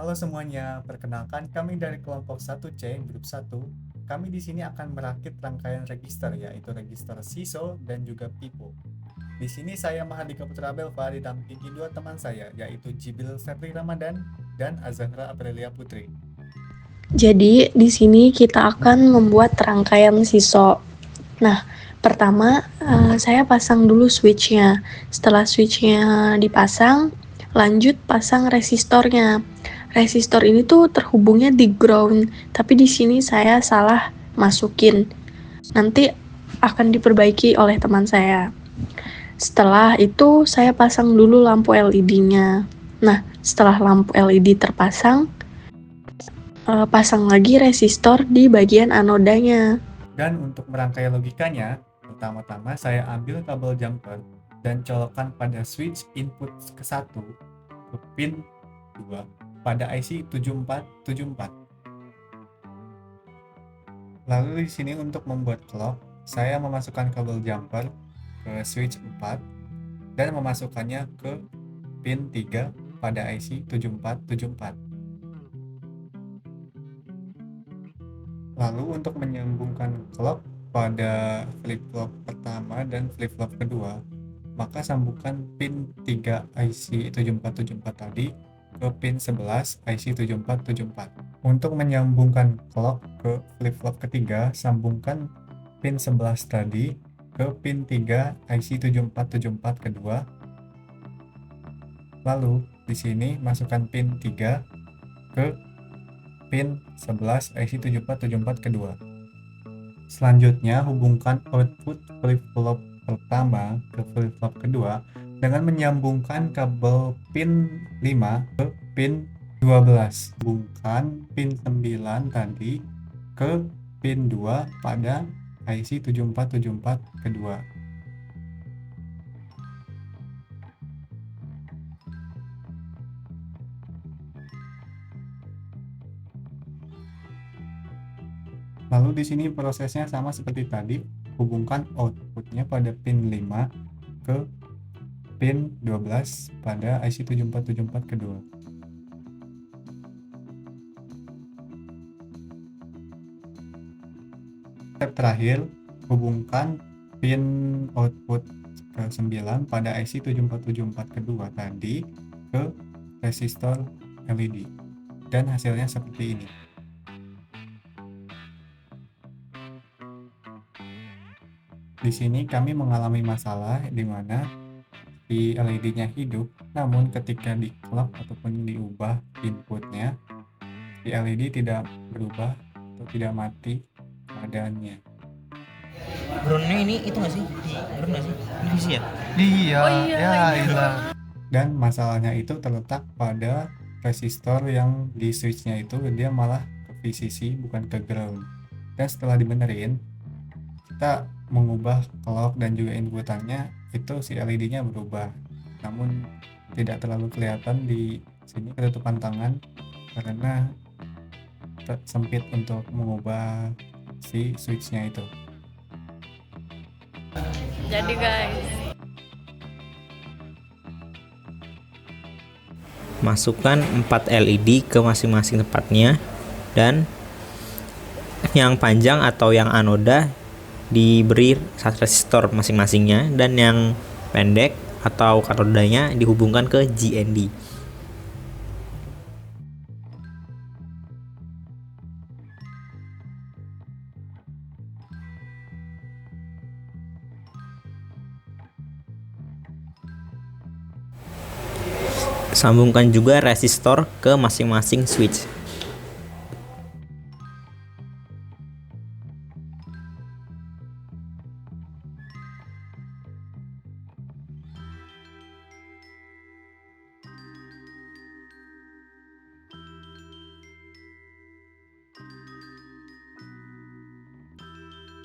Halo semuanya, perkenalkan kami dari kelompok 1C grup 1. Kami di sini akan merakit rangkaian register yaitu register SISO dan juga PIPO. Di sini saya Mahardika Putra Belva didampingi dua teman saya yaitu Jibril Sepri Ramadan dan Azahra Aprilia Putri. Jadi di sini kita akan membuat rangkaian siso. Nah, pertama saya pasang dulu switchnya. Setelah switchnya dipasang, lanjut pasang resistornya. Resistor ini tuh terhubungnya di ground, tapi di sini saya salah masukin. Nanti akan diperbaiki oleh teman saya. Setelah itu saya pasang dulu lampu LED-nya. Nah, setelah lampu LED terpasang, pasang lagi resistor di bagian anodanya. Dan untuk merangkai logikanya, pertama-tama saya ambil kabel jumper dan colokkan pada switch input ke-1 ke pin 2 pada IC 7474. Lalu di sini untuk membuat clock, saya memasukkan kabel jumper ke switch 4 dan memasukkannya ke pin 3 pada IC 7474. Lalu untuk menyambungkan clock pada flip-flop pertama dan flip-flop kedua, maka sambungkan pin 3 IC 7474 tadi ke pin 11 IC 7474. Untuk menyambungkan clock ke flip-flop ketiga, sambungkan pin 11 tadi ke pin 3 IC 7474 kedua. Lalu di sini masukkan pin 3 ke pin 11 IC 7474 kedua. Selanjutnya hubungkan output flip-flop pertama ke flip-flop kedua dengan menyambungkan kabel pin 5 ke pin 12. Hubungkan pin 9 tadi ke pin 2 pada IC 7474 kedua. Lalu di sini prosesnya sama seperti tadi, hubungkan outputnya pada pin 5 ke pin 12 pada IC 7474 kedua. Step terakhir, hubungkan pin output ke 9 pada IC 7474 kedua tadi ke resistor LED. Dan hasilnya seperti ini. Di sini kami mengalami masalah di mana si LED-nya hidup, namun ketika di clock ataupun diubah inputnya, si LED tidak berubah atau tidak mati keadaannya. Groundnya ini itu nggak sih? Ground nggak sih? Ini visi ya? Iya, Oh iya, ya iya. ilah. Dan masalahnya itu terletak pada resistor yang di switchnya itu dia malah ke VCC bukan ke ground. Dan setelah dibenerin, kita mengubah clock dan juga inputannya, itu si LED-nya berubah. Namun tidak terlalu kelihatan di sini ketutupan tangan karena sempit untuk mengubah si switchnya itu. Jadi guys, Masukkan 4 LED ke masing-masing tempatnya, dan yang panjang atau yang anoda diberi resistor masing-masingnya, dan yang pendek atau katodanya dihubungkan ke GND. Sambungkan juga resistor ke masing-masing switch.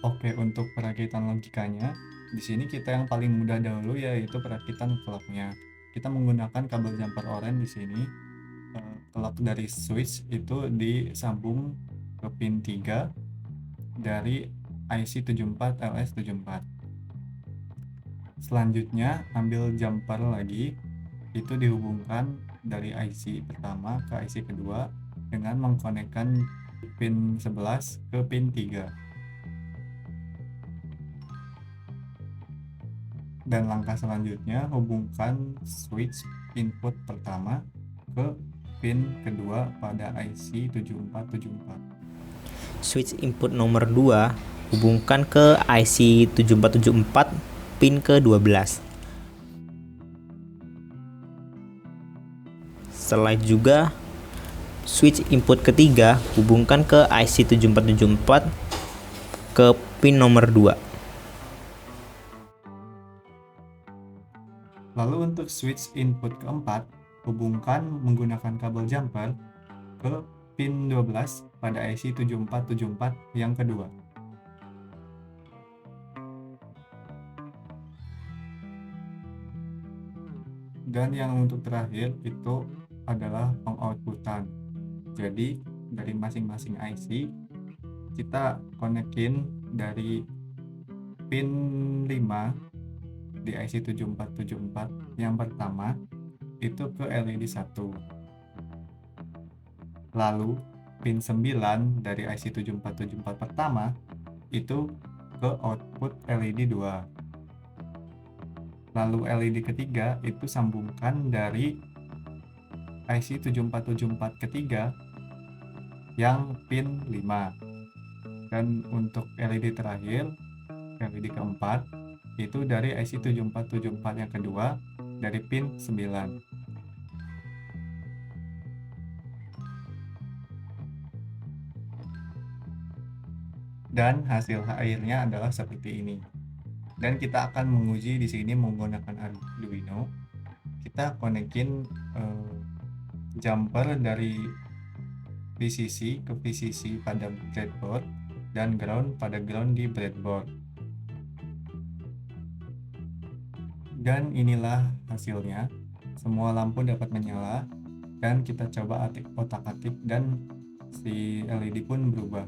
Oke, untuk perakitan logikanya, di sini kita yang paling mudah dahulu yaitu perakitan clocknya. Kita menggunakan kabel jumper oranye di sini. Clock dari switch itu disambung ke pin 3 dari IC 74 LS74. Selanjutnya ambil jumper lagi, itu dihubungkan dari IC pertama ke IC kedua dengan mengkonekkan pin 11 ke pin 3. Dan langkah selanjutnya, hubungkan switch input pertama ke pin kedua pada IC 7474. Switch input nomor 2 hubungkan ke IC 7474 pin ke-12. Setelah juga switch input ketiga hubungkan ke IC 7474 ke pin nomor 2. Lalu untuk switch input keempat, hubungkan menggunakan kabel jumper ke pin 12 pada IC 7474 yang kedua. Dan yang untuk terakhir itu adalah pengoutputan. Jadi dari masing-masing IC kita konekin dari pin 5 di IC 7474 yang pertama itu ke LED 1. Lalu pin 9 dari IC 7474 pertama itu ke output LED 2. Lalu LED ketiga itu sambungkan dari IC 7474 ketiga yang pin 5. Dan untuk LED terakhir, LED keempat itu dari IC 7474 yang kedua dari pin 9. Dan hasil akhirnya adalah seperti ini. Dan kita akan menguji di sini menggunakan Arduino. Kita konekin jumper dari VCC ke VCC pada breadboard dan ground pada ground di breadboard. Dan inilah hasilnya. Semua lampu dapat menyala dan kita coba otak-atik dan si LED pun berubah.